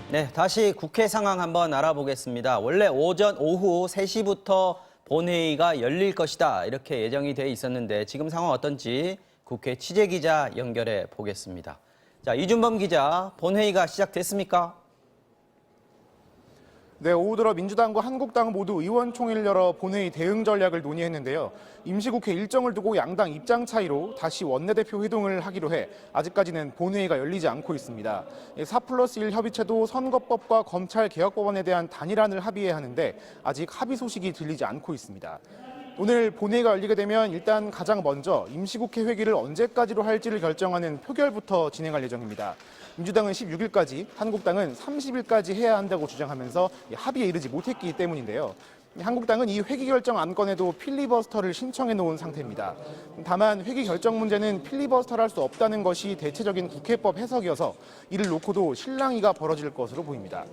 네, 다시 국회 상황 한번 알아보겠습니다. 원래 오후 3시부터 본회의가 열릴 것이다 이렇게 예정이 돼 있었는데 지금 상황 어떤지 국회 취재기자 연결해 보겠습니다. 자, 이준범 기자, 본회의가 시작됐습니까? 네, 오후 들어 민주당과 한국당 모두 의원총회를 열어 본회의 대응 전략을 논의했는데요. 임시국회 일정을 두고 양당 입장 차이로 다시 원내대표 회동을 하기로 해 아직까지는 본회의가 열리지 않고 있습니다. 4+1 협의체도 선거법과 검찰개혁법안에 대한 단일안을 합의해야 하는데 아직 합의 소식이 들리지 않고 있습니다. 오늘 본회의가 열리게 되면 일단 가장 먼저 임시국회 회기를 언제까지로 할지를 결정하는 표결부터 진행할 예정입니다. 민주당은 16일까지, 한국당은 30일까지 해야 한다고 주장하면서 합의에 이르지 못했기 때문인데요. 한국당은 이 회기 결정 안건에도 필리버스터를 신청해 놓은 상태입니다. 다만 회기 결정 문제는 필리버스터를 할 수 없다는 것이 대체적인 국회법 해석이어서 이를 놓고도 실랑이가 벌어질 것으로 보입니다.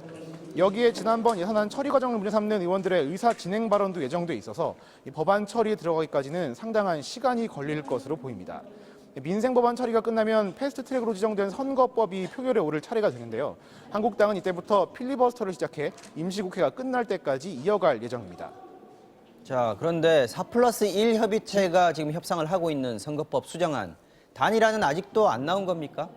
여기에 지난번 예산안 처리 과정을 문제 삼는 의원들의 의사 진행 발언도 예정돼 있어서 법안 처리에 들어가기까지는 상당한 시간이 걸릴 것으로 보입니다. 민생 법안 처리가 끝나면 패스트트랙으로 지정된 선거법이 표결에 오를 차례가 되는데요. 한국당은 이때부터 필리버스터를 시작해 임시국회가 끝날 때까지 이어갈 예정입니다. 자, 그런데 4+1 협의체가 지금 협상을 하고 있는 선거법 수정안, 단일안은 아직도 안 나온 겁니까?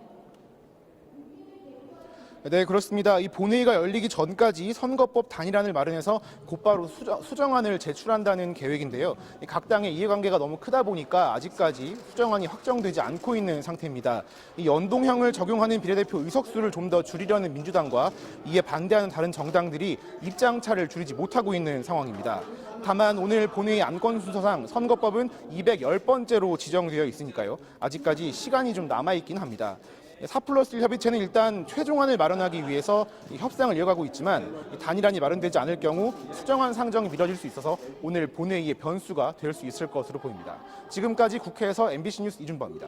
네, 그렇습니다. 이 본회의가 열리기 전까지 선거법 단일안을 마련해서 곧바로 수정안을 제출한다는 계획인데요. 각 당의 이해관계가 너무 크다 보니까 아직까지 수정안이 확정되지 않고 있는 상태입니다. 이 연동형을 적용하는 비례대표 의석수를 좀 더 줄이려는 민주당과 이에 반대하는 다른 정당들이 입장차를 줄이지 못하고 있는 상황입니다. 다만 오늘 본회의 안건 순서상 선거법은 210번째로 지정되어 있으니까요. 아직까지 시간이 좀 남아있긴 합니다. 4+1 협의체는 일단 최종안을 마련하기 위해서 협상을 이어가고 있지만 단일안이 마련되지 않을 경우 수정안 상정이 미뤄질 수 있어서 오늘 본회의의 변수가 될 수 있을 것으로 보입니다. 지금까지 국회에서 MBC 뉴스 이준범입니다.